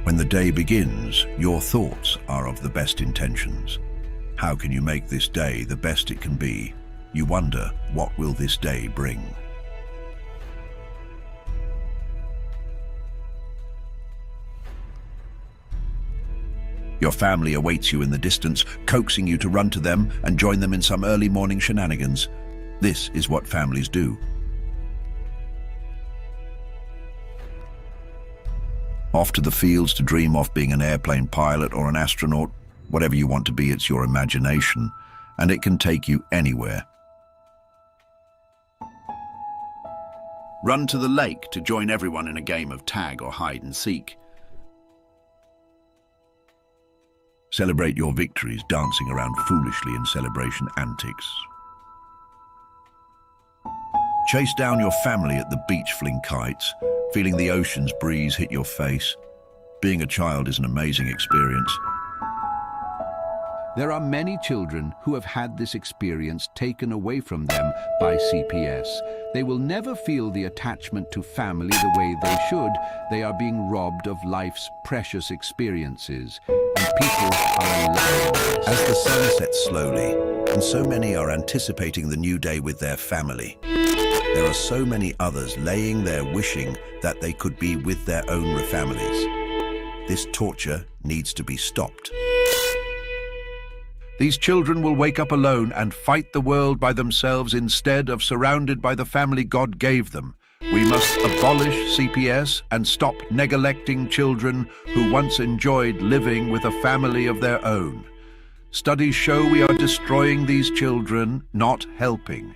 When the day begins, your thoughts are of the best intentions. How can you make this day the best it can be? You wonder, what will this day bring? Your family awaits you in the distance, coaxing you to run to them and join them in some early morning shenanigans. This is what families do. Off to the fields to dream of being an airplane pilot or an astronaut. Whatever you want to be, it's your imagination, and it can take you anywhere. Run to the lake to join everyone in a game of tag or hide and seek. Celebrate your victories, dancing around foolishly in celebration antics. Chase down your family at the beach, fling kites, feeling the ocean's breeze hit your face. Being a child is an amazing experience. There are many children who have had this experience taken away from them by CPS. They will never feel the attachment to family the way they should. They are being robbed of life's precious experiences, and people are allowed this. As the sun sets slowly, and so many are anticipating the new day with their family, there are so many others laying there wishing that they could be with their own families. This torture needs to be stopped. These children will wake up alone and fight the world by themselves instead of surrounded by the family God gave them. We must abolish CPS and stop neglecting children who once enjoyed living with a family of their own. Studies show we are destroying these children, not helping.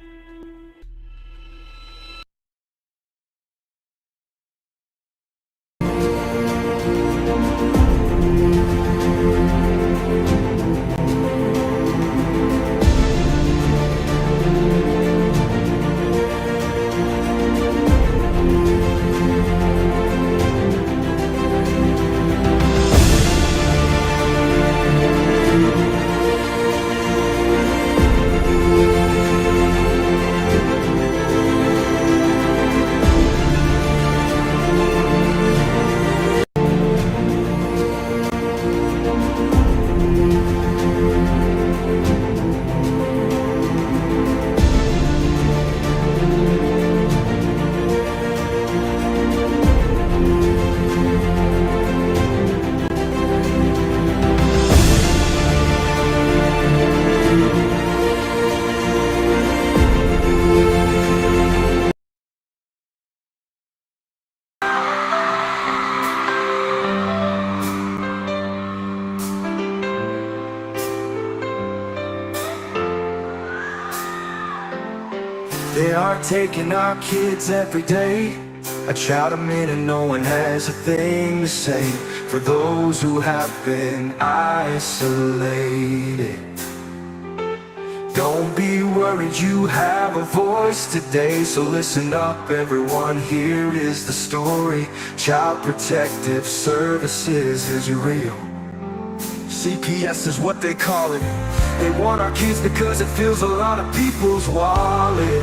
They are taking our kids every day. I shout them in and no one has a thing to say. For those who have been isolated, don't be worried, you have a voice today. So listen up everyone, here is the story. Child Protective Services is real. CPS is what they call it. They want our kids because it fills a lot of people's wallet.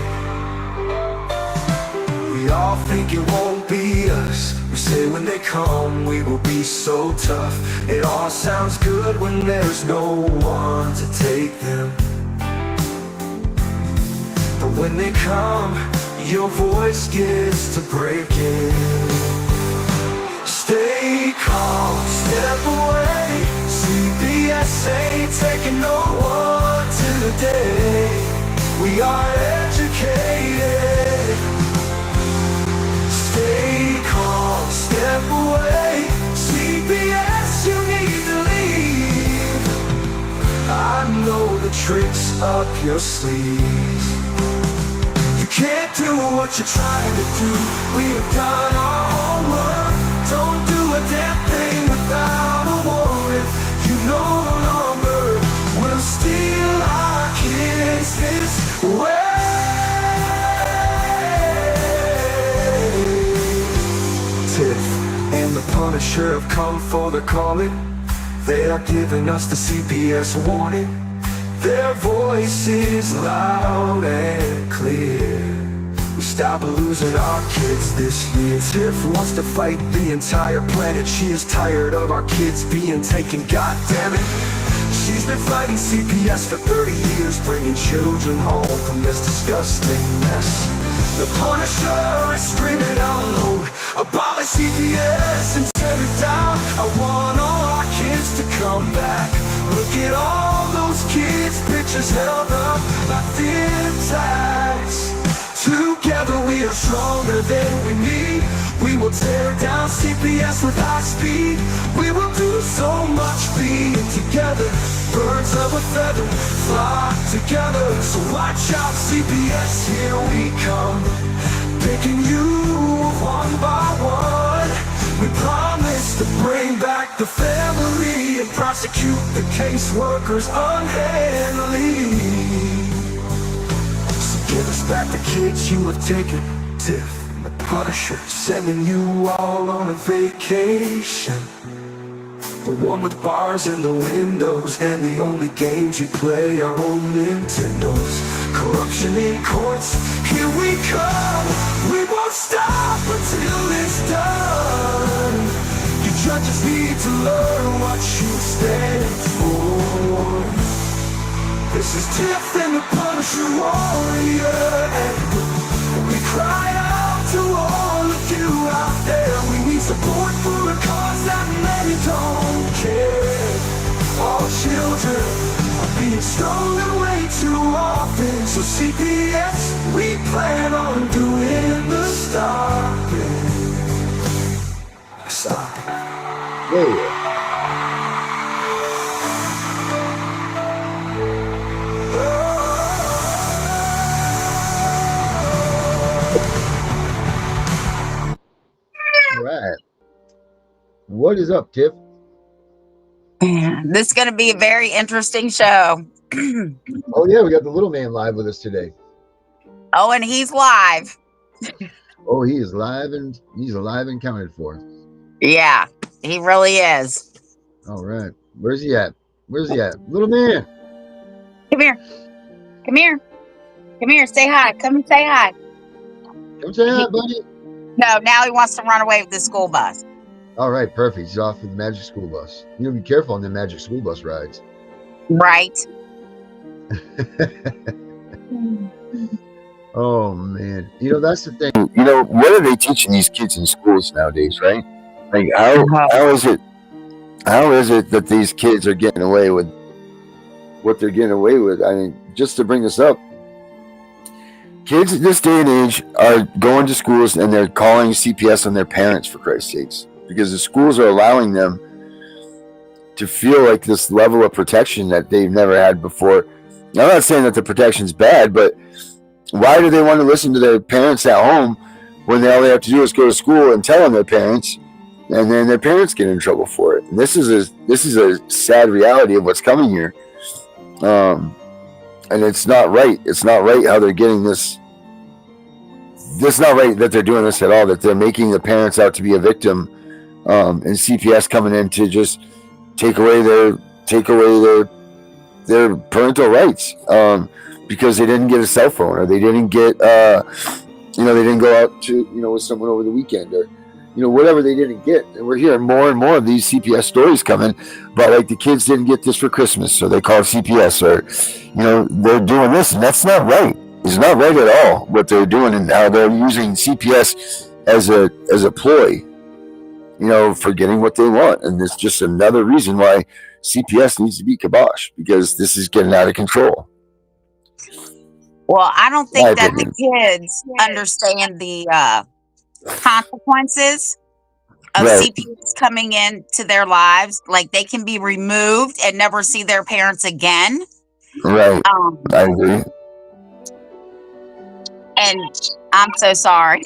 We all think it won't be us. We say when they come we will be so tough. It all sounds good when there's no one to take them. But when they come, your voice gets to breaking. Stay calm, step away. CPS ain't taking no one today. We are educated. Stay calm, step away. CPS, you need to leave. I know the tricks up your sleeve. You can't do what you're trying to do. We've done our homework. Don't do a damn thing without a warrant. You no longer will steal our kids this way. Tiff and the Punisher have come for the calling. They are giving us the CPS warning. Their voice is loud and clear. We stop losing our kids this year. Tiff wants to fight the entire planet. She is tired of our kids being taken, god damn it. She's been fighting CPS for 30 years, bringing children home from this disgusting mess. The Punisher is screaming out loud, abolish CPS and tear it down. I want all our kids to come back. Look at all those kids, pictures held up by thin tags. Together we are stronger than we need. We will tear down CPS with high speed. We will do so much being together. Birds of a feather flock together. So watch out CPS, here we come. Picking you one by one. We promise to bring back the family and prosecute the caseworkers unhandily. Give us back the kids you have taken. Tiff and the Punisher sending you all on a vacation. The one with bars in the windows, and the only games you play are on Nintendos. Corruption in courts, here we come. We won't stop until it's done. You judges need to learn what you stand for. This is Tiff and the Punisher warrior, and we cry out to all of you out there. We need support for a cause that many don't care. All children are being stolen way too often. So CPS, we plan on doing the stopping. Stop. Yeah. All right. What is up, Tiff? This is going to be a very interesting show. Oh yeah, we got the little man live with us today. Oh, and he's live. Oh, he is live, and he's alive and counted for. Yeah, he really is. All right. Where's he at? Where's he at? Little man. Come here. Come here. Come here. Say hi. Come and say hi. Come say hi, buddy. No, now he wants to run away with the school bus. All right, perfect. He's off with the magic school bus. You know, be careful on the magic school bus rides. Right. Oh man, you know that's the thing. You know, what are they teaching these kids in schools nowadays, right? Like, how is it that these kids are getting away with what they're getting away with? I mean, just to bring this up, kids in this day and age are going to schools and they're calling CPS on their parents, for Christ's sakes, because the schools are allowing them to feel like this level of protection that they've never had before. Now, I'm not saying that the protection's bad, but why do they want to listen to their parents at home when all they have to do is go to school and tell on their parents, and then their parents get in trouble for it? And this is a sad reality of what's coming here, and it's not right. It's not right how they're getting this. It's not right that they're doing this at all. That they're making the parents out to be a victim, and CPS coming in to just take away their parental rights. Because they didn't get a cell phone, or they didn't get, they didn't go out to, with someone over the weekend, or, whatever they didn't get. And we're hearing more and more of these CPS stories coming about, like, the kids didn't get this for Christmas, so they called CPS, or, they're doing this, and that's not right. It's not right at all what they're doing, and how they're using CPS as a ploy, for getting what they want. And it's just another reason why CPS needs to be kibosh, because this is getting out of control. Well, I don't think that the kids understand the consequences of CPS coming into their lives. Like, they can be removed and never see their parents again. Right. I agree. And I'm so sorry.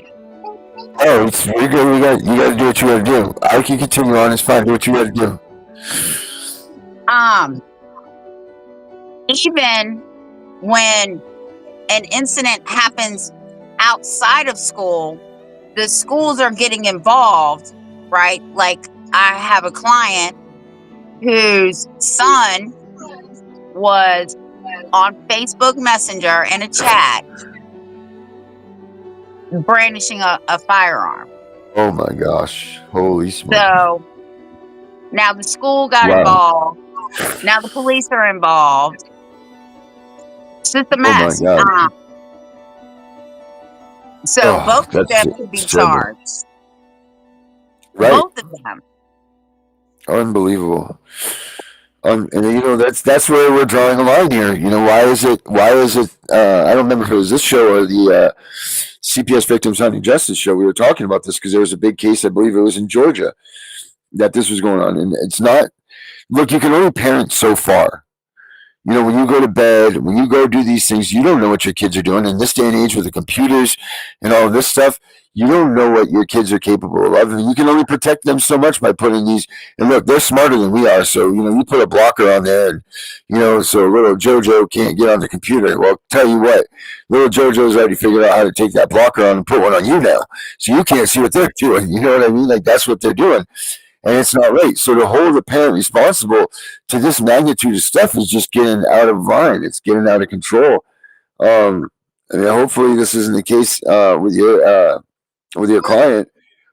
Oh, you're good. You got to do what you got to do. I can continue on. It's fine. Do what you got to do. Even when an incident happens outside of school, the schools are getting involved, right? Like, I have a client whose son was on Facebook Messenger in a chat brandishing a firearm. Oh my gosh. Holy smokes. So now the school got involved. Now the police are involved. It's just a mess. Oh my God. So both of them could be charged. Right. Both of them. Unbelievable. And you know, that's where we're drawing a line here. You know, why is it I don't remember if it was this show or the CPS Victims Hunting Justice show. We were talking about this because there was a big case, I believe it was in Georgia, that this was going on. And it's not, look, you can only parent so far. You know, when you go to bed, when you go do these things, you don't know what your kids are doing. In this day and age with the computers and all of this stuff, you don't know what your kids are capable of. And you can only protect them so much by putting these. And look, they're smarter than we are. So, you know, you put a blocker on there and, you know, so little JoJo can't get on the computer. Well, tell you what, little JoJo's already figured out how to take that blocker on and put one on you now. So you can't see what they're doing. You know what I mean? Like, that's what they're doing. And it's not right. So to hold the parent responsible to this magnitude of stuff is just getting out of line. It's getting out of control. I mean, hopefully this isn't the case with your client,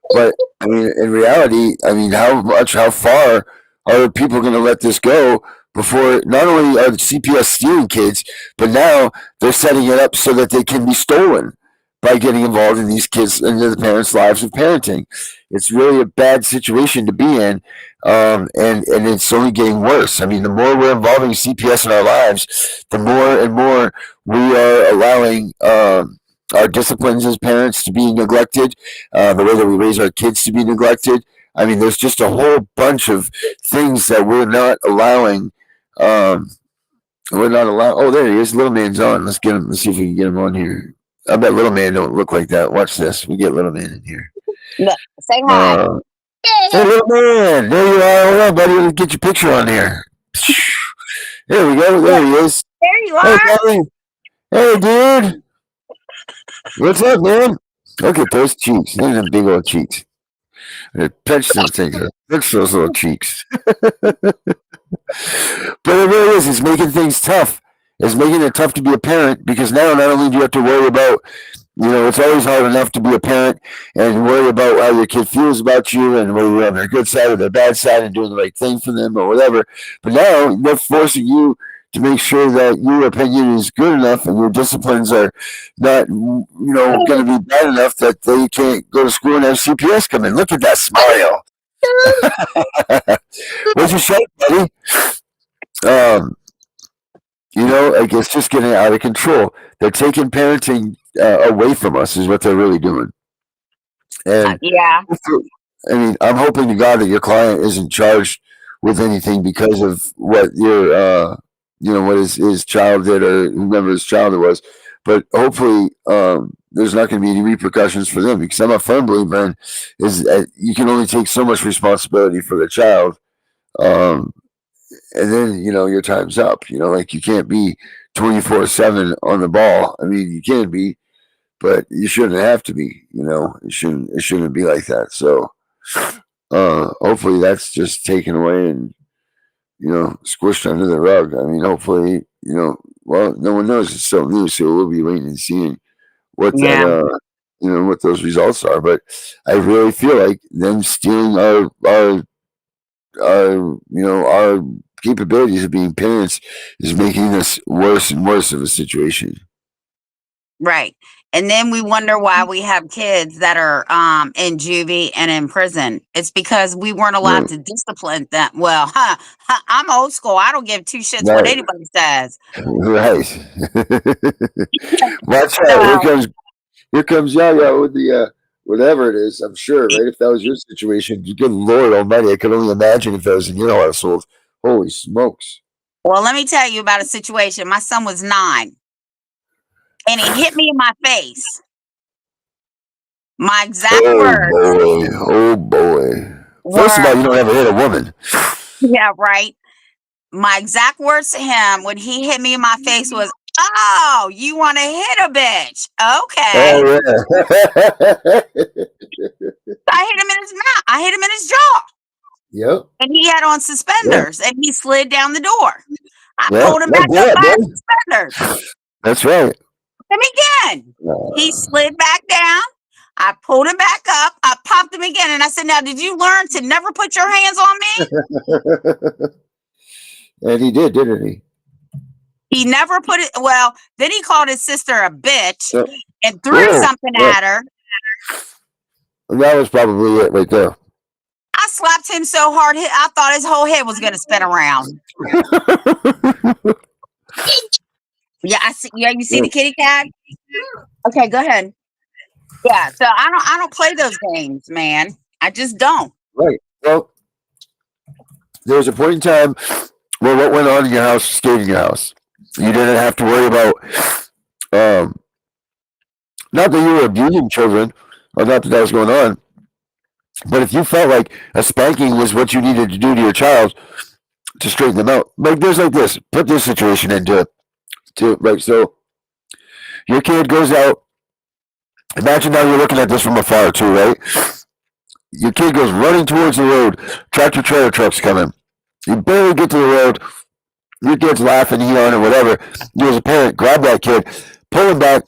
but I mean, in reality, I mean, how far are people going to let this go before not only are the CPS stealing kids, but now they're setting it up so that they can be stolen by getting involved in these kids and the parents' lives of parenting. It's really a bad situation to be in, and it's only getting worse. I mean, the more we're involving CPS in our lives, the more and more we are allowing our disciplines as parents to be neglected, the way that we raise our kids to be neglected. I mean, there's just a whole bunch of things that we're not allowing. Oh, there he is. Little man's on. Let's get him. Let's see if we can get him on here. I bet little man don't look like that. Watch this. We get little man in here. No, say hi. Hey, little man. There you are. Hold on, buddy. Let's get your picture on here. There we go. There he is. There you are. Hey, buddy. Hey, dude. What's up, man? Look at those cheeks. Look at them big old cheeks. Pinch those things. Pinch those little cheeks. But it really is. It's making things tough. It's making it tough to be a parent because now not only do you have to worry about, you know, it's always hard enough to be a parent and worry about how your kid feels about you and whether you're on their good side or their bad side and doing the right thing for them or whatever. But now they're forcing you to make sure that your opinion is good enough and your disciplines are not, you know, going to be bad enough that they can't go to school and have CPS come in. Look at that smile. What's your shape, buddy? You know, like it's just getting out of control. They're taking parenting away from us is what they're really doing. And yeah, I mean, I'm hoping to God that your client isn't charged with anything because of what your, you know, what his child did or whoever his child it was. But hopefully, there's not going to be any repercussions for them because I'm a firm believer in is that you can only take so much responsibility for the child. And then, you know, your time's up. You know, like you can't be 24/7 on the ball. I mean, you can be, but you shouldn't have to be. You know, it shouldn't be like that. So, hopefully, that's just taken away and, you know, squished under the rug. I mean, hopefully, you know, well, no one knows it's still new, so we'll be waiting and seeing what that, you know, what those results are. But I really feel like them stealing our you know, our capabilities of being parents is making this worse and worse of a situation. right. And then we wonder why we have kids that are in juvie and in prison. It's because we weren't allowed to discipline them. Well, I'm old school. I don't give two shits what anybody says. Right. Watch out. Here comes Yaya with the whatever it is, I'm sure, right? If that was your situation, good Lord Almighty, I could only imagine if that was in your household. Holy smokes. Well, let me tell you about a situation. My son was 9 and he hit me in my face. My exact words. Oh boy. First of all, you don't ever hit a woman. Yeah, right. My exact words to him when he hit me in my face was, "Oh, you want to hit a bitch? Okay." Oh, yeah. I hit him in his mouth. I hit him in his jaw. Yep. And he had on suspenders and he slid down the door. I pulled him back up by his suspenders. That's right. Him again. He slid back down I pulled him back up. I popped him again. And I said, now, did you learn to never put your hands on me? And he did, didn't he? He never put it. Well, then he called his sister a bitch Yep. and threw something at her. And that was probably it right there. I slapped him so hard, I thought his whole head was going to spin around. Yeah, I see. Yeah, you see the kitty cat? Okay, go ahead. Yeah, so I don't play those games, man. I just don't. Right. Well, there was a point in time where what went on in your house stayed in your house. You didn't have to worry about, not that you were abusing children, or not that was going on, but if you felt like a spanking was what you needed to do to your child to straighten them out, like there's like this, put this situation into right. So your kid goes out. Imagine now you're looking at this from afar too, right? Your kid goes running towards the road. Tractor trailer truck's coming. You barely get to the road. Your kid's laughing, yelling, or whatever. You as a parent grab that kid, pull him back,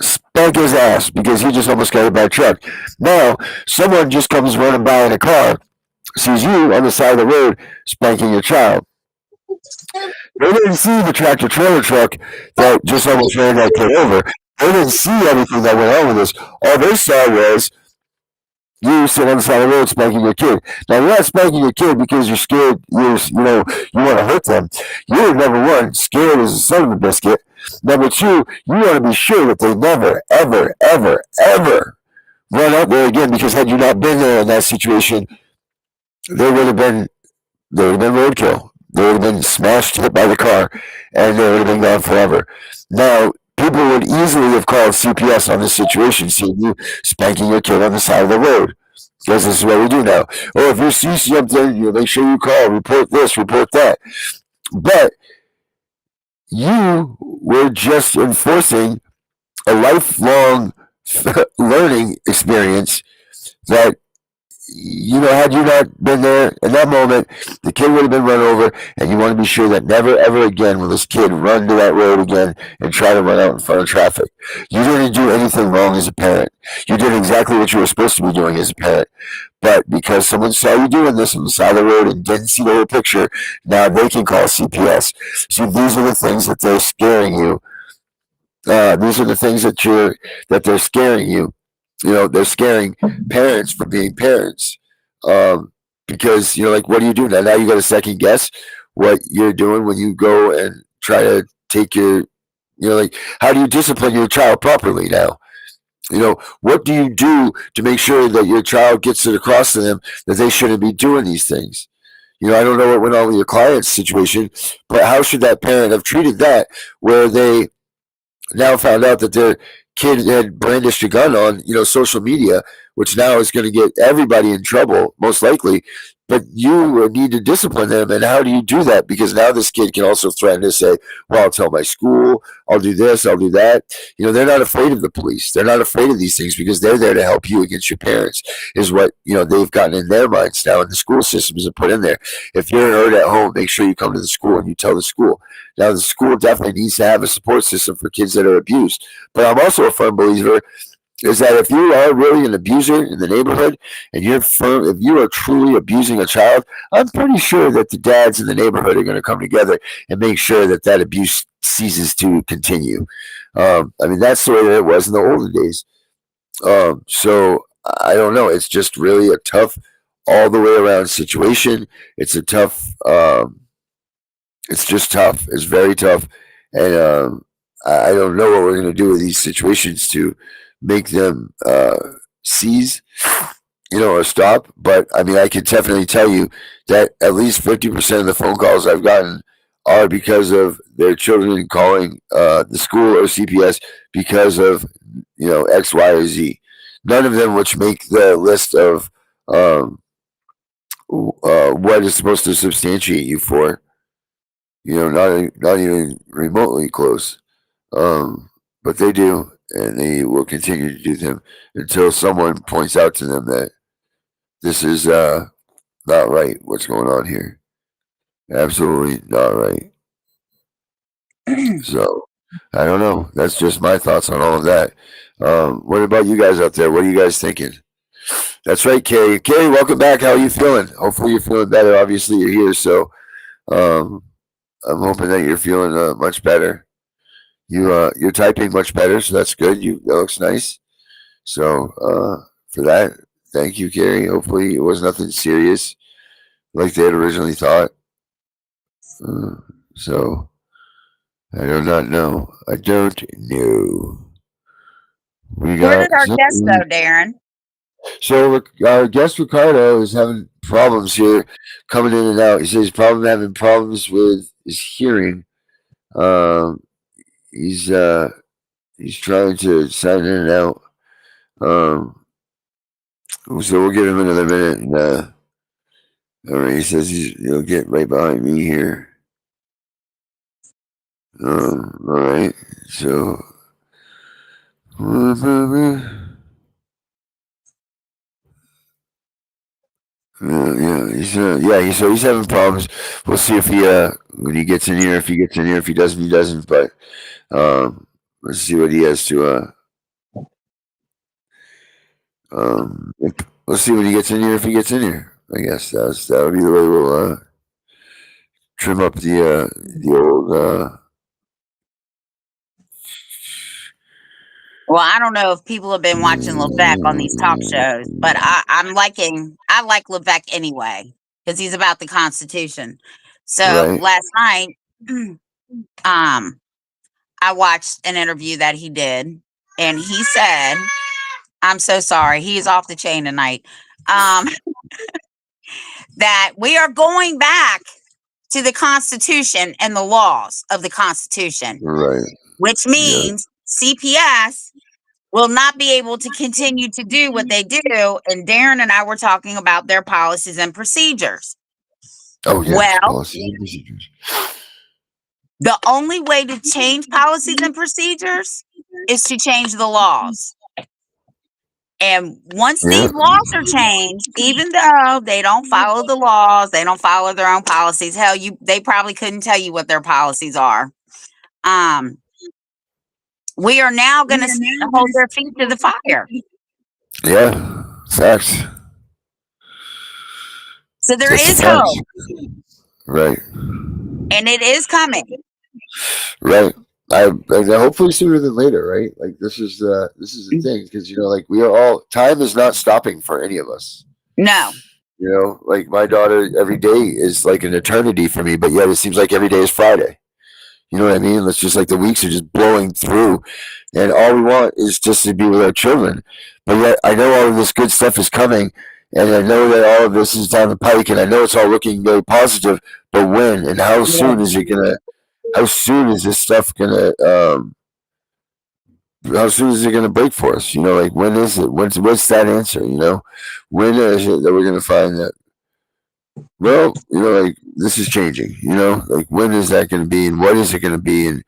spank his ass because he just almost got hit by a truck. Now, someone just comes running by in a car, sees you on the side of the road spanking your child. They didn't see the tractor trailer truck that just almost ran that kid over. They didn't see everything that went on with this. All they saw was you sit on the side of the road spanking your kid. Now, you're not spanking your kid because you're scared, you want to hurt them. You're, number one, scared as a son of a biscuit. Number two, you want to be sure that they never, ever, ever, ever run out there again, because had you not been there in that situation, they would have been roadkill. They would have been smashed, hit by the car, and they would have been gone forever. Now, people would easily have called CPS on this situation, seeing you spanking your kid on the side of the road. Because this is what we do now. Or if you see something, make sure you call, report this, report that. But you were just enforcing a lifelong learning experience that, had you not been there in that moment, the kid would have been run over, and you want to be sure that never, ever again will this kid run to that road again and try to run out in front of traffic. You didn't do anything wrong as a parent. You did exactly what you were supposed to be doing as a parent. But because someone saw you doing this on the side of the road and didn't see the whole picture, now they can call CPS. See, these are the things that they're scaring you. These are the things that they're scaring you. They're scaring parents from being parents. Because, what do you do now? Now you got to second guess what you're doing when you go and try to take your, how do you discipline your child properly now? What do you do to make sure that your child gets it across to them that they shouldn't be doing these things? I don't know what went on with your client's situation, but how should that parent have treated that, where they now found out that their kid had brandished a gun on, social media, which now is going to get everybody in trouble, most likely. But you need to discipline them. And how do you do that? Because now this kid can also threaten to say, well, I'll tell my school, I'll do this, I'll do that. They're not afraid of the police. They're not afraid of these things because they're there to help you against your parents, is what, they've gotten in their minds now. And the school systems are put in there. If you're hurt at home, make sure you come to the school and you tell the school. Now, the school definitely needs to have a support system for kids that are abused. But I'm also a firm believer is that if you are really an abuser in the neighborhood and if you are truly abusing a child, I'm pretty sure that the dads in the neighborhood are going to come together and make sure that abuse ceases to continue. That's the way that it was in the olden days. So I don't know. It's just really a tough all the way around situation. It's a tough, it's just tough. It's very tough. And I don't know what we're going to do with these situations to make them cease, or stop. But I can definitely tell you that at least 50% of the phone calls I've gotten are because of their children calling the school or CPS because of, X, Y, or Z. None of them which make the list of what is supposed to substantiate you for, not even remotely close. But they do. And they will continue to do them until someone points out to them that this is not right. What's going on here? Absolutely not right. So I don't know. That's just my thoughts on all of that. What about you guys out there? What are you guys thinking? That's right, Carrie. Carrie, welcome back. How are you feeling? Hopefully you're feeling better. Obviously you're here, so um, I'm hoping that you're feeling much better. You're typing much better, so that's good. That looks nice. So for that, thank you, Carrie. Hopefully it was nothing serious like they had originally thought. Uh, so I do not know. I don't know. We Where did got our guest go, Darren? so our guest Ricardo is having problems here, coming in and out. He says having problems with his hearing. Um, he's trying to sign in and out. So we'll give him another minute. And, all right, he says he'll get right behind me here. All right, so. So he's having problems. We'll see if he when he gets in here, if he gets in here, if he doesn't, he doesn't. But let's see what he has to let's see when he gets in here, if he gets in here. I guess that'll be the way we'll trim up the old Well, I don't know if people have been watching Levesque on these talk shows, but I like Levesque anyway because he's about the Constitution. So right. last night, I watched an interview that he did, and he said, "I'm so sorry, he's off the chain tonight." That we are going back to the Constitution and the laws of the Constitution, Right. which Yeah. means CPS will not be able to continue to do what they do. And Darren and I were talking about their policies and procedures. Oh yeah. Well, Policies and procedures. the only way to change policies and procedures is to change the laws. And once Yeah. these laws are changed, even though they don't follow the laws, they don't follow their own policies. Hell, they probably couldn't tell you what their policies are. We are now going to hold their feet to the fire. Yeah. Facts. So there That's is the facts. hope, Right. and it is coming. Right. I hopefully sooner than later, right? Like this is the thing, because like we are all, time is not stopping for any of us. No. Like my daughter, every day is like an eternity for me, but yet it seems like every day is Friday. You know what I mean? It's just like the weeks are just blowing through, and all we want is just to be with our children. But yet I know all of this good stuff is coming, and I know that all of this is down the pike, and I know it's all looking very positive. But when and how soon is it gonna? How soon is this stuff gonna? How soon is it gonna break for us? Like when is it? What's that answer? When is it that we're gonna find that? Well, like this is changing. Like when is that gonna be, and what is it gonna be, and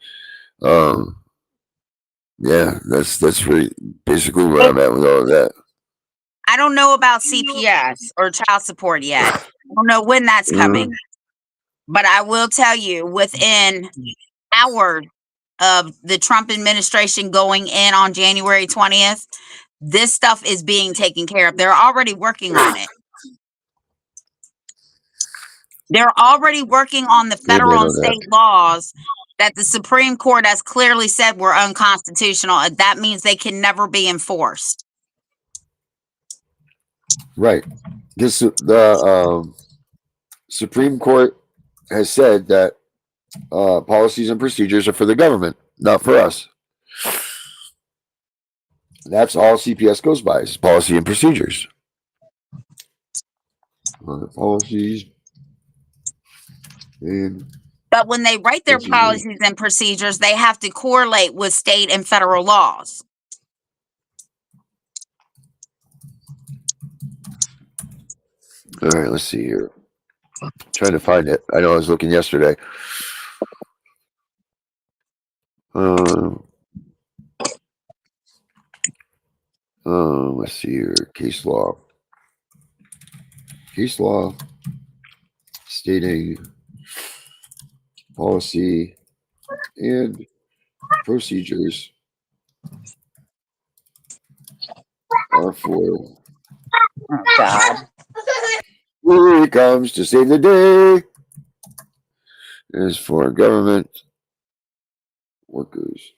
yeah, that's really basically where I'm at with all of that. I don't know about CPS or child support yet. I don't know when that's coming. But I will tell you, within hours of the Trump administration going in on January 20th, this stuff is being taken care of. They're already working on it. They're already working on the federal and state laws that the Supreme Court has clearly said were unconstitutional. And that means they can never be enforced. Right. The Supreme Court has said that policies and procedures are for the government, not for us. That's all CPS goes by, is policy and procedures. Policies and But when they write their policies and procedures, they have to correlate with state and federal laws. All right, let's see here. Trying to find it. I know I was looking yesterday. Let's see here. Case law stating policy and procedures are for. Oh God. Here he comes to save the day. Is for government workers,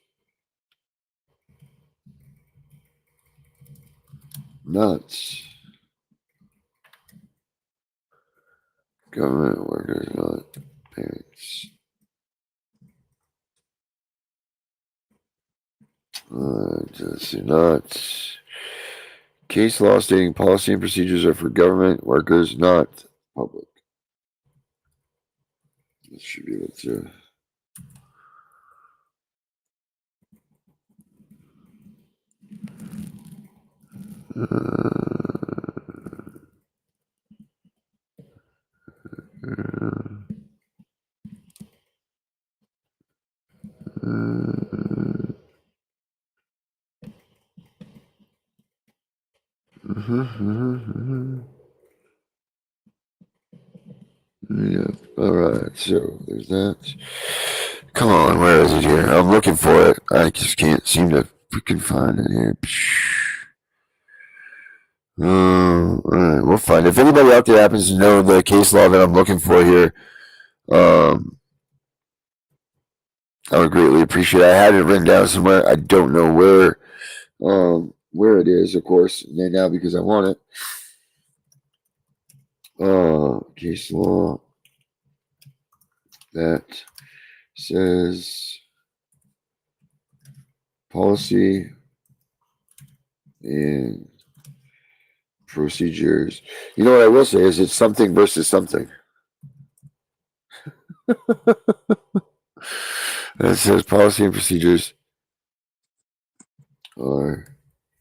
not government workers, not parents. Let's see, not case law stating policy and procedures are for government workers, not public. This should be able to. Yeah. All right. So there's that. Come on, where is it here? I'm looking for it. I just can't seem to freaking find it here. All right, we'll find it. If anybody out there happens to know the case law that I'm looking for here, I would greatly appreciate it. I had it written down somewhere. I don't know where it is, of course, now because I want it. Case law that says policy and procedures. You know what I will say is it's something versus something. That says policy and procedures are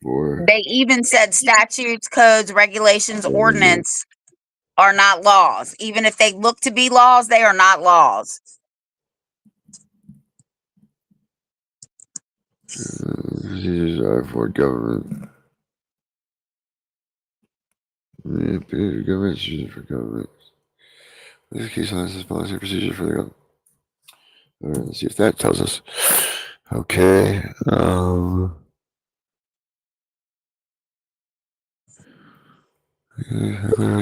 for. They even said statutes, codes, regulations, ordinance are not laws. Even if they look to be laws, they are not laws. Procedures are for government. Government procedures for government. In this case, this is policy and procedures for the government. All right, let's see if that tells us. Okay.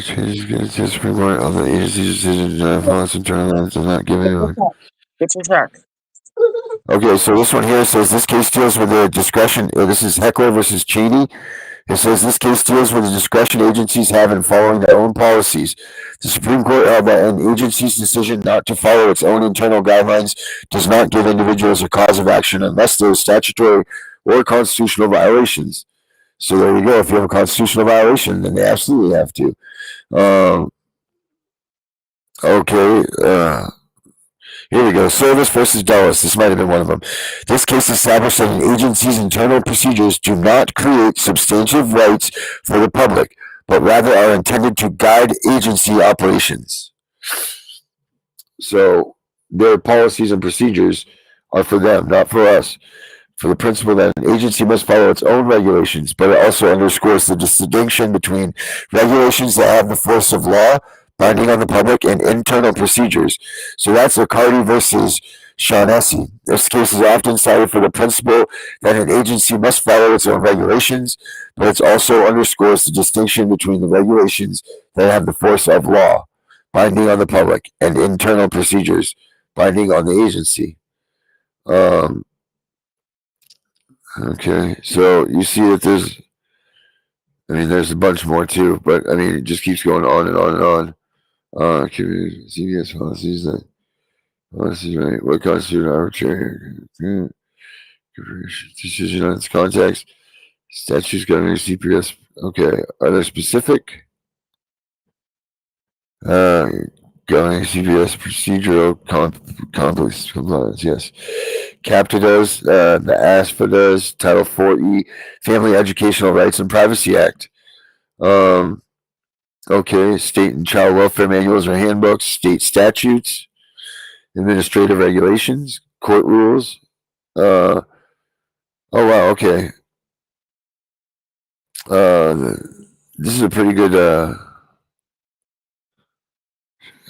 Changes against the Supreme Court on the agency's decision to follow internal lines and not give anyone. Get your truck. Okay, so this one here says this case deals with the discretion. This is Heckler versus Cheney. It says this case deals with the discretion agencies have in following their own policies. The Supreme Court held that an agency's decision not to follow its own internal guidelines does not give individuals a cause of action unless there is statutory or constitutional violations. So there you go. If you have a constitutional violation, then they absolutely have to. Okay. Here we go. Service versus Dulles. This might have been one of them. This case established that an agency's internal procedures do not create substantive rights for the public, but rather are intended to guide agency operations. So their policies and procedures are for them, not for us. For the principle that an agency must follow its own regulations, but it also underscores the distinction between regulations that have the force of law, binding on the public, and internal procedures. So that's Riccardi versus Shaughnessy. This case is often cited for the principle that an agency must follow its own regulations, but it also underscores the distinction between the regulations that have the force of law, binding on the public, and internal procedures, binding on the agency. Okay, so you see that there's a bunch more too, but it just keeps going on and on and on. CPS policies, right? What constitutes arbitrary decision on its context? Statutes governing CPS. Okay, are there specific governing CPS procedural compliance? Yes. CAPTA does, the ASPA does, Title 4E, Family Educational Rights and Privacy Act. Okay, state and child welfare manuals or handbooks, state statutes, administrative regulations, court rules. Oh wow, okay. This is a pretty good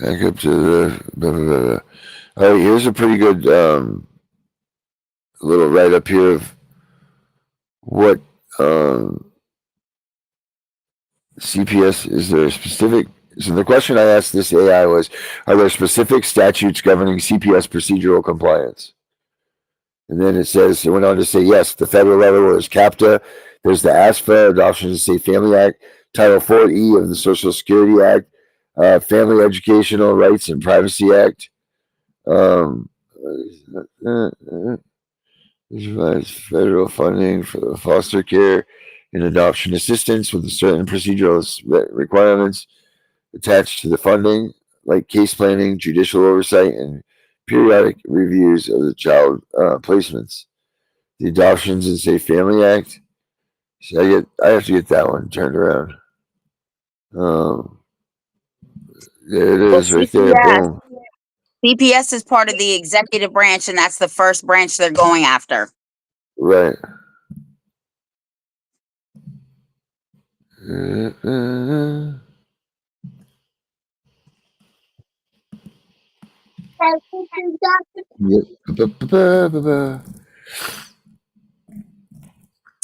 back up to the all right, here's a pretty good little write up here of what CPS, is there a specific? So the question I asked this AI was, are there specific statutes governing CPS procedural compliance? And then it went on to say, yes, the federal level, there's CAPTA, there's the ASFA, Adoption and Safe Family Act, Title 4E of the Social Security Act, Family Educational Rights and Privacy Act, provides federal funding for the foster care and adoption assistance with certain procedural requirements attached to the funding, like case planning, judicial oversight, and periodic reviews of the child placements. The Adoptions and Safe Family Act. So I have to get that one turned around. There it is, right there. Boom. CPS is part of the executive branch, and that's the first branch they're going after. Right.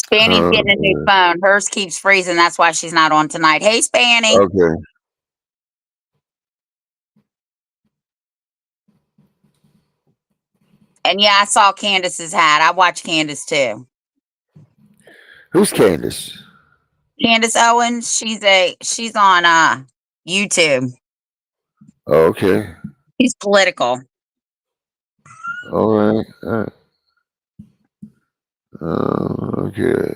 Spanny's getting a new phone. Hers keeps freezing. That's why she's not on tonight. Hey, Spanny. Okay. And yeah, I saw Candace's hat. I watch Candace too. Who's Candace? Candace Owens. She's on YouTube. Oh, okay. She's political. All right. All right. Okay.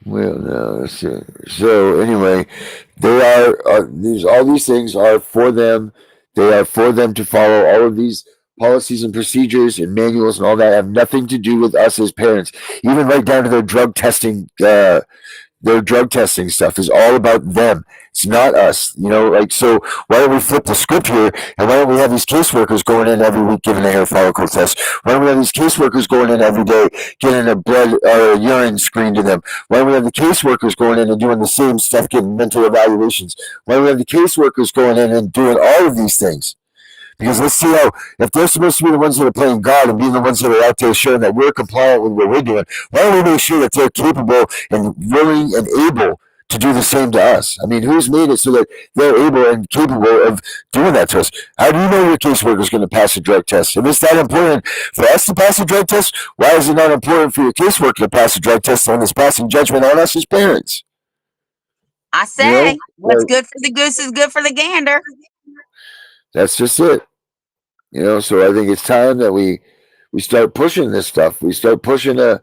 Well, no, that's it. So anyway, they are all these things are for them. They are for them to follow. All of these policies and procedures and manuals and all that have nothing to do with us as parents. Even right down to their drug testing. Their drug testing stuff is all about them. It's not us, so why don't we flip the script here, and why don't we have these caseworkers going in every week giving a hair follicle test? Why don't we have these caseworkers going in every day getting a blood or urine screen to them? Why don't we have the caseworkers going in and doing the same stuff, getting mental evaluations? Why don't we have the caseworkers going in and doing all of these things? Because let's see if they're supposed to be the ones that are playing God and being the ones that are out there showing that we're compliant with what we're doing, why don't we make sure that they're capable and willing and able to do the same to us? I mean, who's made it so that they're able and capable of doing that to us? How do you know your caseworker is going to pass a drug test? If it's that important for us to pass a drug test, why is it not important for your caseworker to pass a drug test when it's passing judgment on us as parents? I say, what's good for the goose is good for the gander. That's just it. So I think it's time that we start pushing this stuff. We start pushing like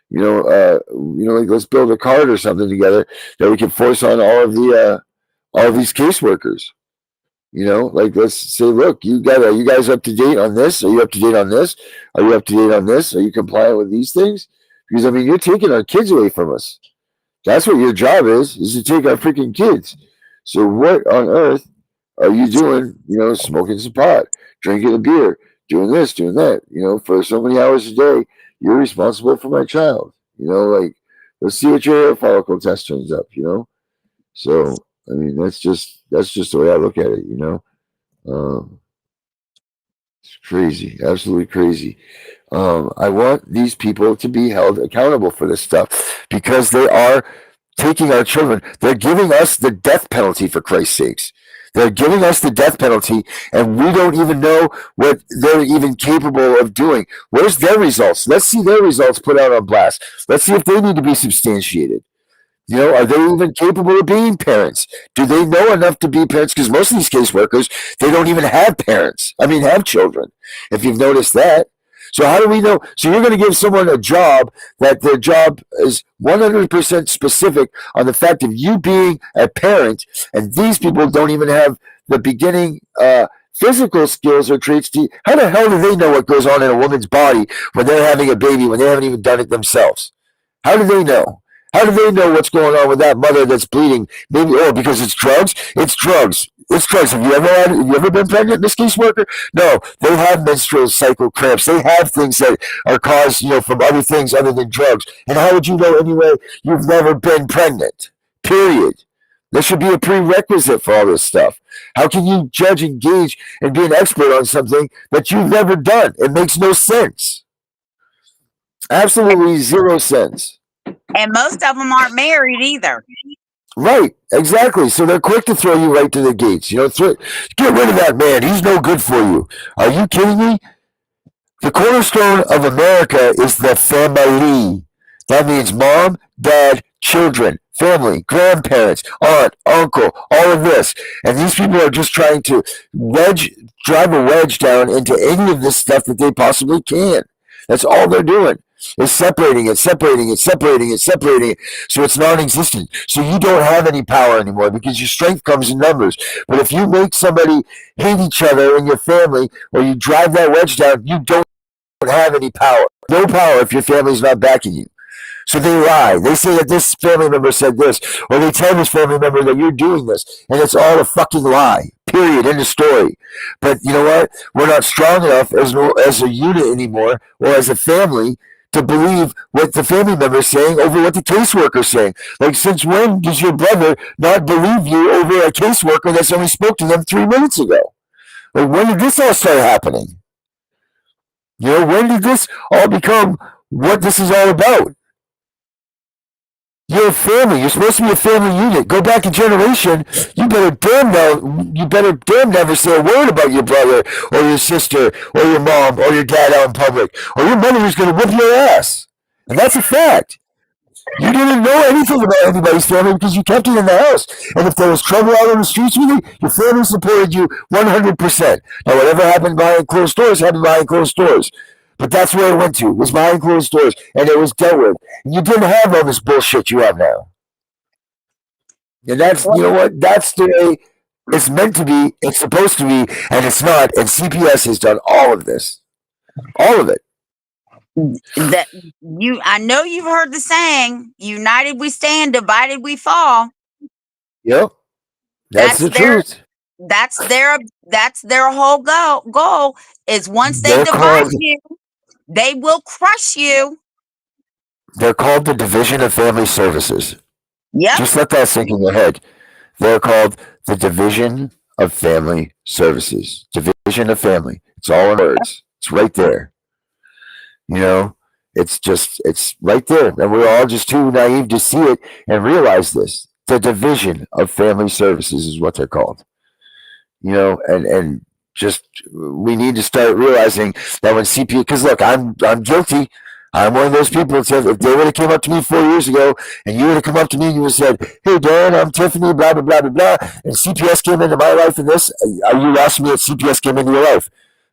let's build a card or something together that we can force on all of these caseworkers. Like let's say, look, you guys up to date on this? Are you up to date on this? Are you up to date on this? Are you compliant with these things? Because I mean, you're taking our kids away from us. That's what your job is to take our freaking kids. So what on earth are you doing? Smoking some pot, drinking a beer, doing this, doing that, for so many hours a day, you're responsible for my child. Let's see what your hair follicle test turns up, So, I mean, that's just the way I look at it, It's crazy, absolutely crazy. I want these people to be held accountable for this stuff because they are taking our children. They're giving us the death penalty, for Christ's sakes. They're giving us the death penalty, and we don't even know what they're even capable of doing. Where's their results? Let's see their results put out on blast. Let's see if they need to be substantiated. Are they even capable of being parents? Do they know enough to be parents? Because most of these caseworkers, they don't even have parents. I mean, have children, if you've noticed that. So how do we know? So you're going to give someone a job that their job is 100% specific on the fact of you being a parent, and these people don't even have the beginning physical skills or traits. How the hell do they know what goes on in a woman's body when they're having a baby, when they haven't even done it themselves? How do they know? How do they know what's going on with that mother that's bleeding? Maybe, because it's drugs? It's drugs. It's drugs. Have you ever been pregnant, Miss Caseworker? No, they have menstrual cycle cramps. They have things that are caused, from other things other than drugs. And how would you know anyway? You've never been pregnant. Period. There should be a prerequisite for all this stuff. How can you judge, engage, and be an expert on something that you've never done? It makes no sense. Absolutely 0 cents. And most of them aren't married either. Right, exactly. So they're quick to throw you right to the gates. Get rid of that man. He's no good for you. Are you kidding me? The cornerstone of America is the family. That means mom, dad, children, family, grandparents, aunt, uncle, all of this. And these people are just trying to drive a wedge down into any of this stuff that they possibly can. That's all they're doing. Is separating it, so it's non-existent. So you don't have any power anymore because your strength comes in numbers. But if you make somebody hate each other in your family, or you drive that wedge down, you don't have any power. No power if your family's not backing you. So they lie. They say that this family member said this, or they tell this family member that you're doing this, and it's all a fucking lie. Period. End of story. But you know what? We're not strong enough as a unit anymore, or as a family, to believe what the family member is saying over what the caseworker is saying. Like, since when does your brother not believe you over a caseworker that's only spoke to them 3 minutes ago? Like, when did this all start happening? When did this all become what this is all about? You're a family. You're supposed to be a family unit. Go back a generation. You better damn never say a word about your brother or your sister or your mom or your dad out in public, or your mother is going to whip your ass. And that's a fact. You didn't know anything about anybody's family because you kept it in the house. And if there was trouble out on the streets with you, your family supported you 100%. Now, whatever happened behind closed doors happened behind closed doors. But that's where it went to. It was behind closed doors, and it was dealt with. And you didn't have all this bullshit you have now. And that's, you know what? That's the way it's meant to be. It's supposed to be, and it's not. And CPS has done all of this. All of it. I know you've heard the saying, united we stand, divided we fall. Yep. That's the truth. That's their whole goal is once they divide you, they will crush you. They're called the Division of Family Services. Yep. Just let that sink in your head. They're called the Division of Family Services. Division of Family. It's all in words. It's right there. It's right there. And we're all just too naive to see it and realize this. The Division of Family Services is what they're called. And just, we need to start realizing that when CPS, because look, I'm guilty. I'm one of those people that said, if they would have came up to me 4 years ago and you would have come up to me and you would have said, hey, Dan, I'm Tiffany, blah, blah, blah, blah, blah, and CPS came into my life and this, are you asking me if CPS came into your life?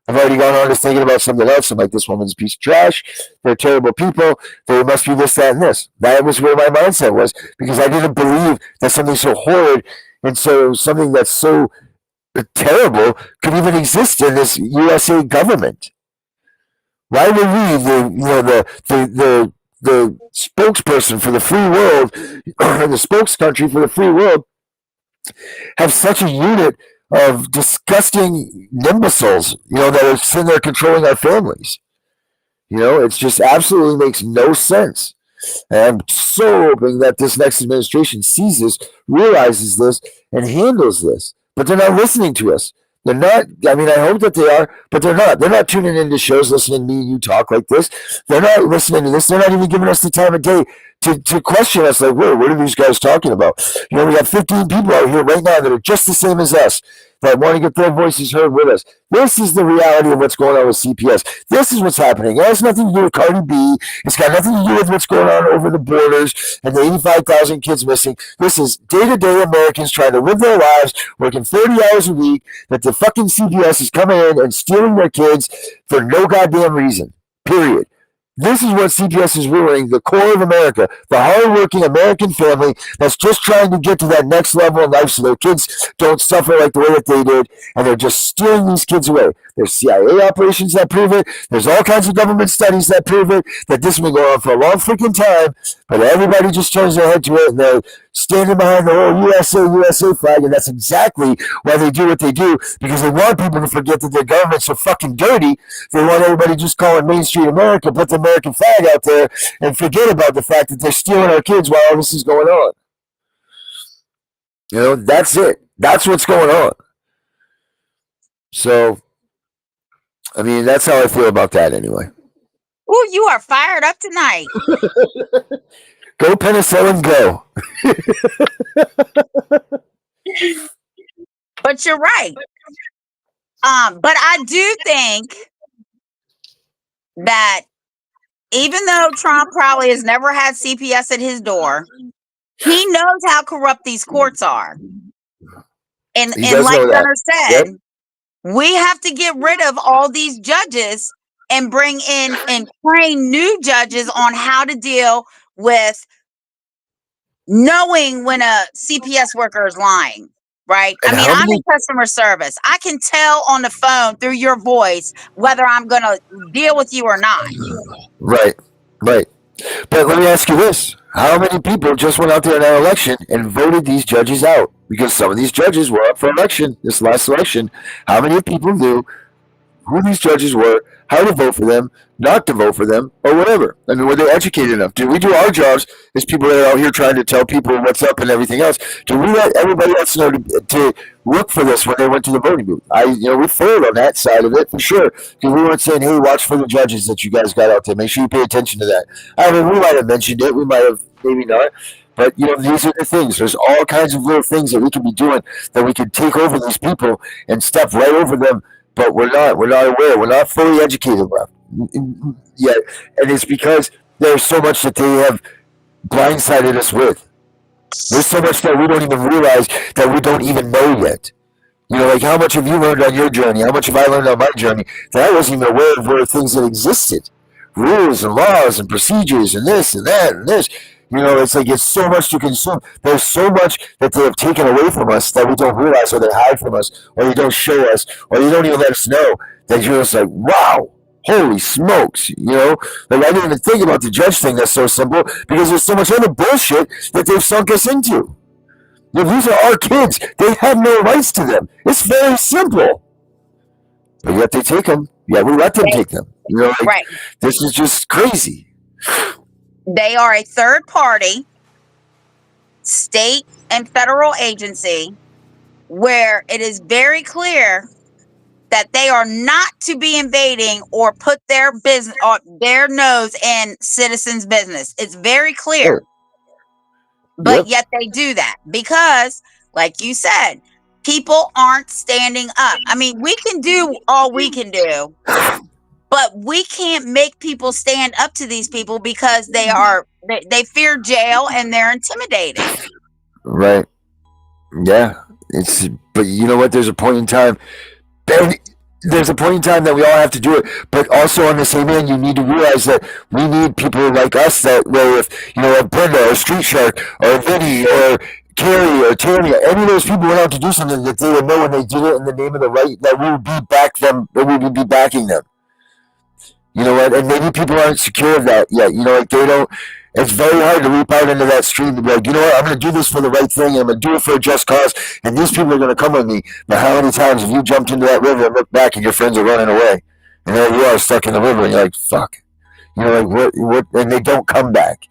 I've already gone on to thinking about something else. I'm like, this woman's a piece of trash. They're terrible people. They must be this, that, and this. That was where my mindset was, because I didn't believe that something so horrid and so something that's so terrible could even exist in this USA government. Why would we, the spokesperson for the free world, the spokescountry for the free world, have such a unit of disgusting imbeciles, that are sitting there controlling our families? It's just absolutely makes no sense. And I'm so hoping that this next administration sees this, realizes this, and handles this. But they're not listening to us. They're not. I mean, I hope that they are, but they're not. They're not tuning into shows, listening to me and you talk like this. They're not listening to this. They're not even giving us the time of day to question us. Like, what are these guys talking about? We have 15 people out here right now that are just the same as us, that want to get their voices heard with us. This is the reality of what's going on with CPS. This is what's happening. It has nothing to do with Cardi B. It's got nothing to do with what's going on over the borders and the 85,000 kids missing. This is day-to-day Americans trying to live their lives, working 30 hours a week, that the fucking CPS is coming in and stealing their kids for no goddamn reason. Period. This is what CPS is ruining, the core of America, the hardworking American family that's just trying to get to that next level in life so their kids don't suffer like the way that they did, and they're just stealing these kids away. There's CIA operations that prove it. There's all kinds of government studies that prove it, that this has been going on for a long freaking time, but everybody just turns their head to it, and they're standing behind the whole USA flag, and that's exactly why they do what they do, because they want people to forget that their government's so fucking dirty. They want everybody just calling Main Street America, put the American flag out there, and forget about the fact that they're stealing our kids while all this is going on. That's it. That's what's going on. So, I mean, that's how I feel about that anyway. Ooh, you are fired up tonight. Go penicillin, go. But you're right. But I do think that even though Trump probably has never had CPS at his door, he knows how corrupt these courts are. And He does like know that. Gunnar said, we have to get rid of all these judges and bring in and train new judges on how to deal with knowing when a CPS worker is lying, right? And I mean, how I'm many- in customer service. I can tell on the phone through your voice whether I'm going to deal with you or not. Right. But let me ask you this. How many people just went out there in that election and voted these judges out? Because some of these judges were up for election, this last election. How many people knew who these judges were, how to vote for them, not to vote for them, or whatever? I mean, were they educated enough? Did we do our jobs as people that are out here trying to tell people what's up and everything else? Did we let everybody else know to look for this when they went to the voting booth? We failed on that side of it for sure. Because we weren't saying, hey, watch for the judges that you guys got out there. Make sure you pay attention to that. I mean, we might have mentioned it. We might have, maybe not. But, these are the things. There's all kinds of little things that we can be doing that we can take over these people and step right over them. But we're not aware. We're not fully educated left yet. And it's because there's so much that they have blindsided us with. There's so much that we don't even realize that we don't even know yet. Like how much have you learned on your journey? How much have I learned on my journey that I wasn't even aware of were things that existed? Rules and laws and procedures and this and that and this. It's like it's so much to consume. There's so much that they have taken away from us that we don't realize, or they hide from us, or they don't show us, or they don't even let us know. That you're just like, wow, holy smokes, Like I didn't even think about the judge thing. That's so simple because there's so much other bullshit that they've sunk us into. These are our kids. They have no rights to them. It's very simple. But yet they take them. Yeah, we let them take them. Right. This is just crazy. They are a third party, state and federal agency, where it is very clear that they are not to be invading or put their business or their nose in citizens' business. It's very clear. But yet they do that because, like you said, people aren't standing up. I mean, we can do all we can do, but we can't make people stand up to these people because they fear jail and they're intimidated. Right. Yeah. But you know what? There's a point in time. There's a point in time that we all have to do it, but also on the same hand, you need to realize that we need people like us that will, if a Brenda or Street Shark or Vinny or Carrie or Tammy, any of those people went out to do something, that they would know when they did it in the name of the right, that we would be backing them. You know what? And maybe people aren't secure of that yet. Like they don't. It's very hard to leap out into that stream and be like, you know what? I'm going to do this for the right thing. And I'm going to do it for a just cause. And these people are going to come with me. But how many times have you jumped into that river and looked back and your friends are running away? And there you are stuck in the river and you're like, fuck. Like what? And they don't come back.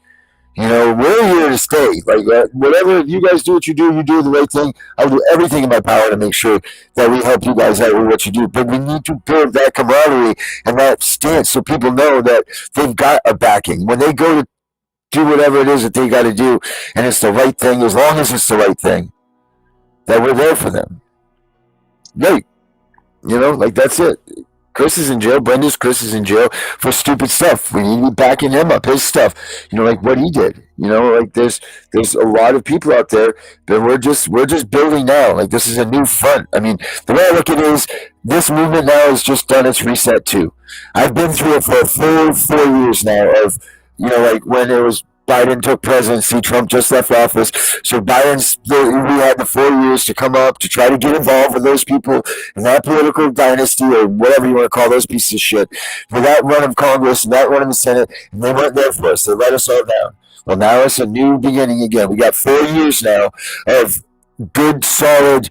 We're here to stay. Like whatever you guys do, what you do the right thing. I'll do everything in my power to make sure that we help you guys out with what you do. But we need to build that camaraderie and that stance so people know that they've got a backing. When they go to do whatever it is that they got to do, and it's the right thing, as long as it's the right thing, that we're there for them. Right. Like that's it. Chris is in jail. Chris is in jail for stupid stuff. We need to be backing him up, his stuff. Like what he did. Like there's a lot of people out there that we're just building now. Like this is a new front. I mean, the way I look at it is this movement now has just done its reset too. I've been through it for a full 4 years now of, like when it was Biden took presidency, Trump just left office. So we had the 4 years to come up to try to get involved with those people in that political dynasty or whatever you want to call those pieces of shit for that run of Congress and that run of the Senate, and they weren't there for us. They let us all down. Well, now it's a new beginning again. We got 4 years now of good, solid,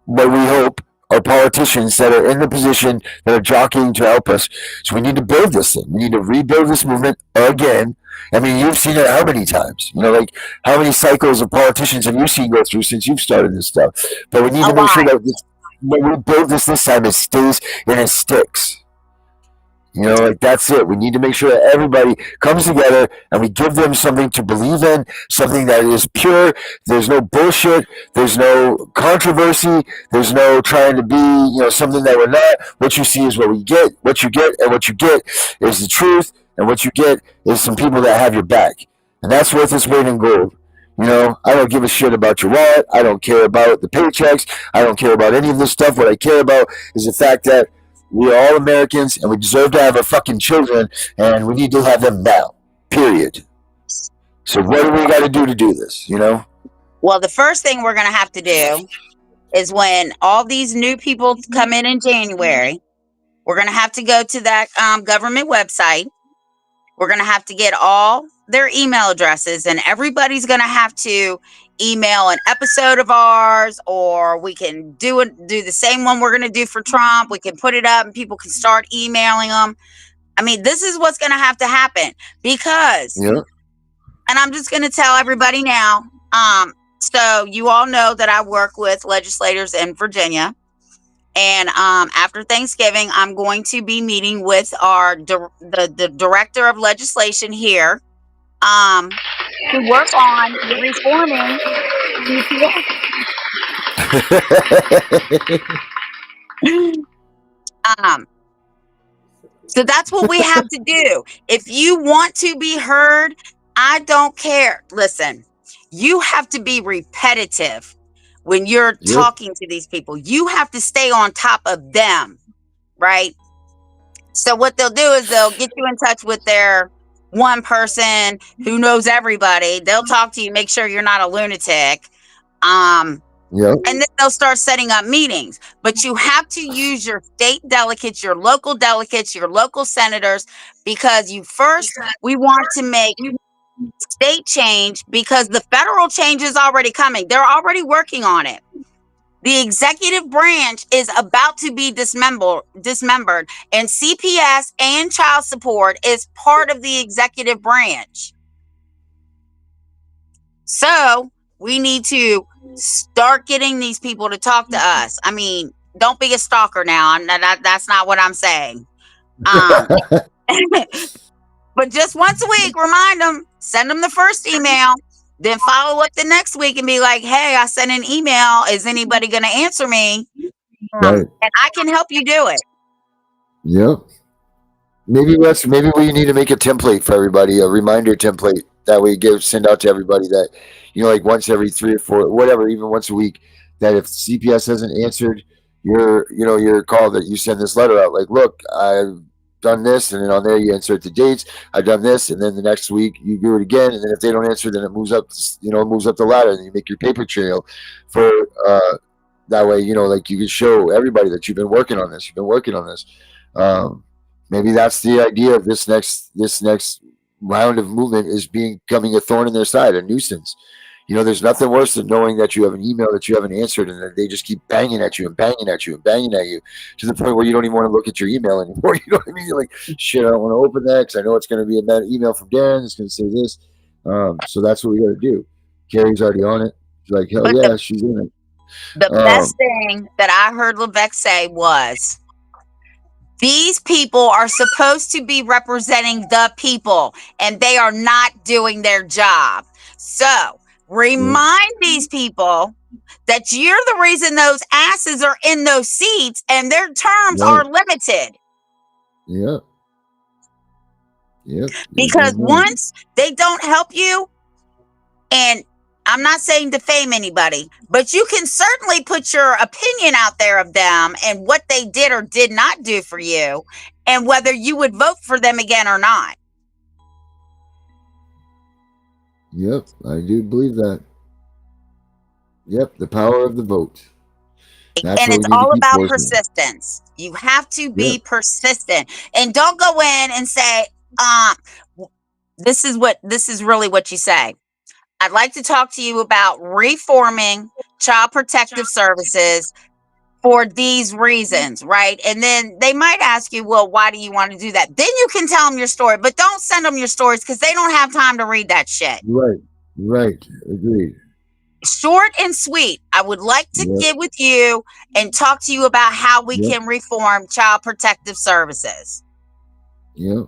what we hope are politicians that are in the position that are jockeying to help us. So we need to build this thing. We need to rebuild this movement again. I mean, you've seen it how many times? Like how many cycles of politicians have you seen go through since you've started this stuff? But we need to make sure that when we build this time, it stays and it sticks. You know, like that's it. We need to make sure that everybody comes together and we give them something to believe in, something that is pure. There's no bullshit. There's no controversy. There's no trying to be, something that we're not. What you see is what we get. What you get and what you get is the truth. And what you get is some people that have your back. And that's worth its weight in gold. I don't give a shit about your wallet. I don't care about the paychecks. I don't care about any of this stuff. What I care about is the fact that we're all Americans and we deserve to have our fucking children and we need to have them now. Period. So what do we got to do this, Well, the first thing we're going to have to do is when all these new people come in January, we're going to have to go to that government website. We're going to have to get all their email addresses, and everybody's going to have to email an episode of ours, or we can do the same one we're going to do for Trump. We can put it up and people can start emailing them. I mean, this is what's going to have to happen because, and I'm just going to tell everybody now. So you all know that I work with legislators in Virginia. And after Thanksgiving, I'm going to be meeting with the director of legislation here to work on reforming CPS. So that's what we have to do. If you want to be heard, I don't care. Listen, you have to be repetitive when you're talking to these people. You have to stay on top of them, right? So what they'll do is they'll get you in touch with their one person who knows everybody. They'll talk to you, make sure you're not a lunatic. And then they'll start setting up meetings. But you have to use your state delegates, your local senators, because we want to make state change because the federal change is already coming. They're already working on it. The executive branch is about to be dismembered, and CPS and child support is part of the executive branch. So we need to start getting these people to talk to us. I mean, don't be a stalker now. That's not what I'm saying. But just once a week, remind them, send them the first email, then follow up the next week and be like, hey, I sent an email. Is anybody going to answer me? And I can help you do it. Yep. Maybe we need to make a template for everybody, a reminder template that we send out to everybody that, like once every 3 or 4, whatever, even once a week, that if CPS hasn't answered your call, that you send this letter out. Like, look, I've done this, and then on there you insert the dates. I've done this, and then the next week you do it again, and then if they don't answer, then it moves up the ladder, and you make your paper trail for that way. Like you can show everybody that you've been working on this. Maybe that's the idea of this next round of movement is becoming a thorn in their side, a nuisance. There's nothing worse than knowing that you have an email that you haven't answered and that they just keep banging at you and banging at you and banging at you to the point where you don't even want to look at your email anymore. You know what I mean? You're like, shit, I don't want to open that because I know it's going to be a bad email from Darren. It's going to say this. So that's what we got to do. Carrie's already on it. She's like, hell yeah, she's in it. The best thing that I heard Levesque say was, these people are supposed to be representing the people, and they are not doing their job. So remind these people that you're the reason those asses are in those seats, and their terms are limited. Yep. Because once they don't help you, and I'm not saying defame anybody, but you can certainly put your opinion out there of them and what they did or did not do for you, and whether you would vote for them again or not. Yep, I do believe that. Yep, the power of the vote. And it's all about persistence. You have to be persistent, and don't go in and say, this is really what you say. I'd like to talk to you about reforming child protective services for these reasons, right? And then they might ask you, well, why do you want to do that? Then you can tell them your story, but don't send them your stories because they don't have time to read that shit. Right. Agreed. Short and sweet. I would like to get with you and talk to you about how we can reform child protective services. Yep.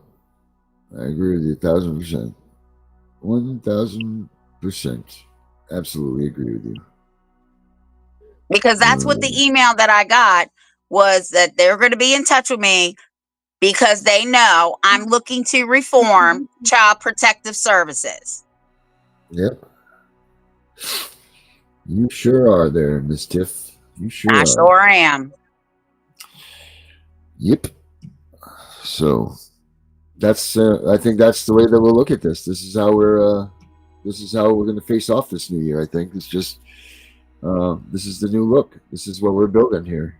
I agree with you 1,000%. 1,000%. Absolutely agree with you. Because that's what the email that I got was, that they're going to be in touch with me because they know I'm looking to reform Child Protective Services. Yep. You sure are there, Miss Tiff. You sure I are. sure am. Yep. So that's I think that's the way that we'll look at this. This is how we're going to face off this new year. I think it's just this is the new look. This is what we're building here.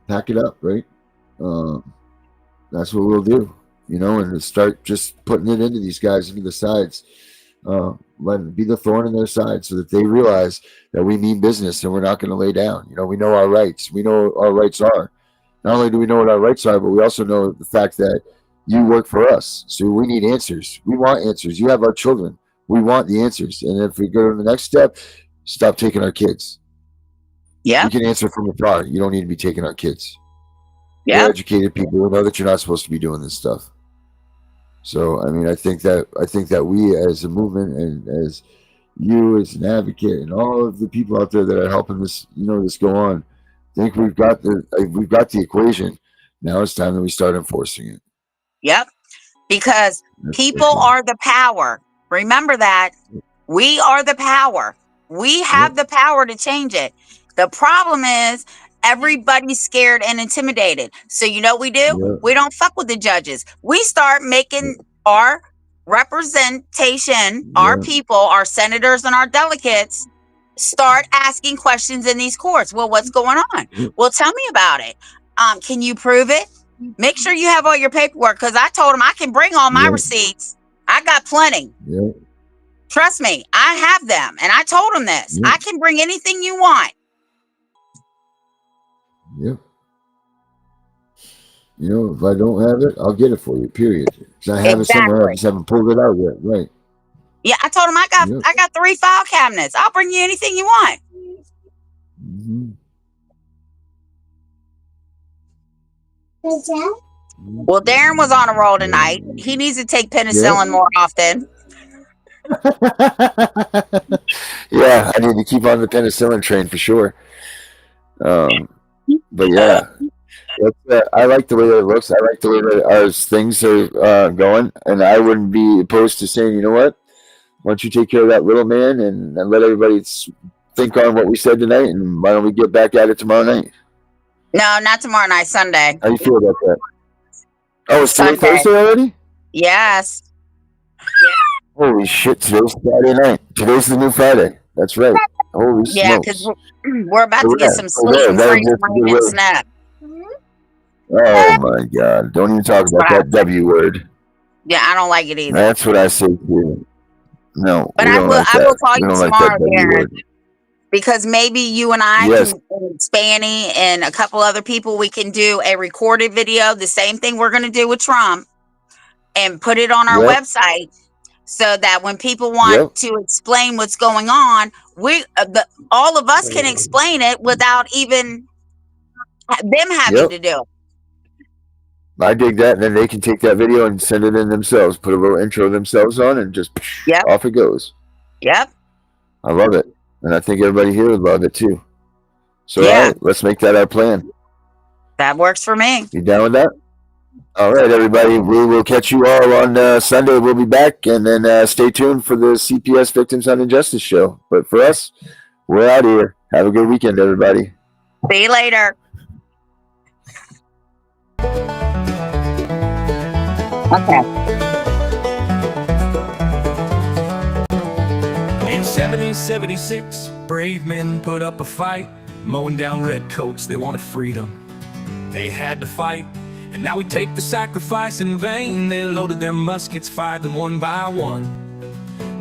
Pack it up, right? That's what we'll do, and start just putting it into these guys, into the sides. Let it be the thorn in their side so that they realize that we mean business and we're not going to lay down. We know our rights. We know what our rights are. Not only do we know what our rights are, but we also know the fact that you work for us. So we need answers. We want answers. You have our children. We want the answers. And if we go to the next step, stop taking our kids. Yeah. You can answer from afar. You don't need to be taking our kids. Yeah. We're educated people. We know that you're not supposed to be doing this stuff. So, I mean, I think that we as a movement and as you as an advocate and all of the people out there that are helping this, this go on, I think we've got the equation. Now it's time that we start enforcing it. Yep. Because people are the power. Remember that. We are the power. We have the power to change it. The problem is everybody's scared and intimidated. So you know what we do? Yep. We don't fuck with the judges. We start making our representation, our people, our senators and our delegates start asking questions in these courts. Well, what's going on? Well, tell me about it. Can you prove it? Make sure you have all your paperwork, because I told them I can bring all my receipts. I got plenty. Yep. Trust me, I have them. And I told them this. I can bring anything you want. Yep. If I don't have it, I'll get it for you, period. Because I have it somewhere. I just haven't pulled it out yet. Right. Yeah, I told him I got 3 file cabinets. I'll bring you anything you want. Mm-hmm. Well, Darren was on a roll tonight. He needs to take penicillin more often. Yeah, I need to keep on the penicillin train for sure. But yeah, I like the way that it looks. I like the way that our things are going, and I wouldn't be opposed to saying, you know what? Why don't you take care of that little man and let everybody think on what we said tonight, and why don't we get back at it tomorrow night? No, not tomorrow night, Sunday. How do you feel about that? Oh, it's Sunday. Thursday already? Yes. Holy shit, today's Friday night. Today's the new Friday. That's right. Holy smokes. Yeah, because we're about to get some sweet and free wine and snap. Oh my God. Don't even talk about that W word. Yeah, I don't like it either. That's what I say to you. No, but I will call you tomorrow, Darren, because maybe you and I can, and Spanny and a couple other people, we can do a recorded video, the same thing we're going to do with Trump, and put it on our website, so that when people want to explain what's going on, all of us can explain it without even them having to do it. I dig that. And then they can take that video and send it in themselves, put a little intro themselves on, and just off it goes. Yep. I love it. And I think everybody here would love it too. So all right, let's make that our plan. That works for me. You down with that? All right, everybody. We will catch you all on Sunday. We'll be back. And then stay tuned for the CPS Victims on Injustice show. But for us, we're out of here. Have a good weekend, everybody. See you later. Okay. In 1776, brave men put up a fight, mowing down redcoats. They wanted freedom. They had to fight, and now we take the sacrifice in vain. They loaded their muskets, fired them one by one.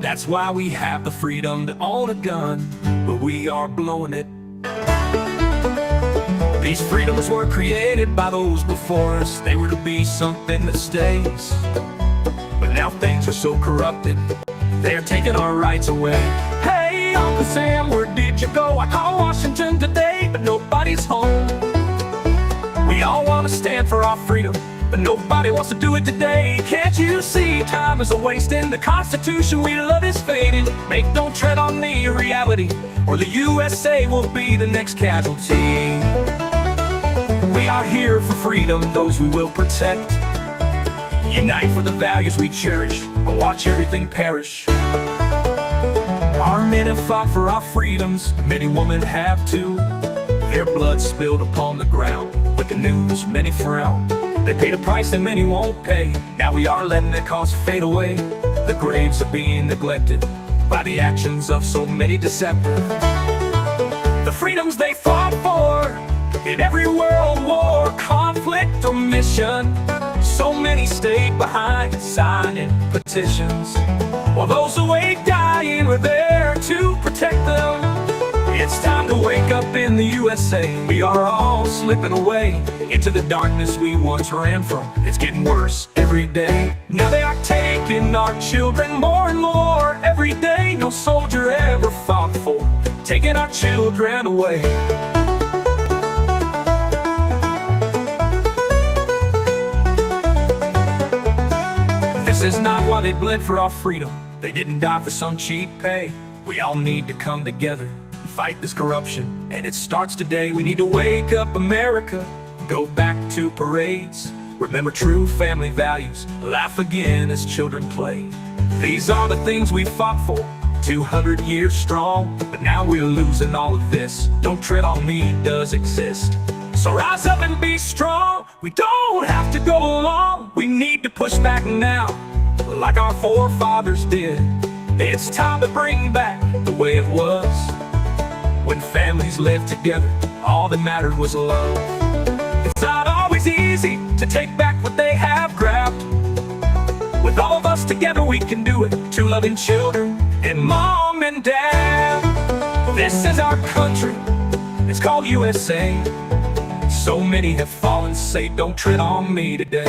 That's why we have the freedom to own a gun, but we are blowing it. These freedoms were created by those before us. They were to be something that stays. But now things are so corrupted, they're taking our rights away. Hey, Uncle Sam, where did you go? I called Washington today, but nobody's home. We all want to stand for our freedom, but nobody wants to do it today. Can't you see time is a waste and the Constitution we love is fading? Make don't tread on me reality, or the USA will be the next casualty. We are here for freedom, those we will protect. Unite for the values we cherish, but watch everything perish. Our men have fought for our freedoms, many women have too. Their blood spilled upon the ground, with the news many frown. They paid a price that many won't pay. Now we are letting the cause fade away. The graves are being neglected by the actions of so many deceptive. The freedoms they fought for in every world war, conflict or mission, so many stayed behind signing petitions, while those awake dying were there to protect them. It's time to wake up in the USA. We are all slipping away into the darkness we once ran from. It's getting worse every day. Now they are taking our children more and more every day. No soldier ever fought for taking our children away. This is not why they bled for our freedom. They didn't die for some cheap pay. We all need to come together, fight this corruption, and it starts today. We need to wake up America, go back to parades, remember true family values, laugh again as children play. These are the things we fought for, 200 years strong, but now we're losing all of this. Don't tread on me does exist. So rise up and be strong. We don't have to go along. We need to push back now, like our forefathers did. It's time to bring back the way it was, when families lived together, all that mattered was love. It's not always easy to take back what they have grabbed. With all of us together we can do it, two loving children and mom and dad. This is our country, it's called USA. So many have fallen, say don't tread on me today.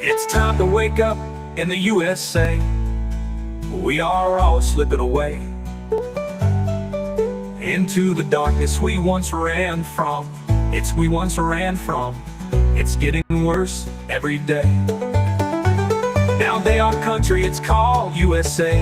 It's time to wake up in the USA. We are all slipping away into the darkness we once ran from. It's getting worse every day. Now they are country, it's called USA.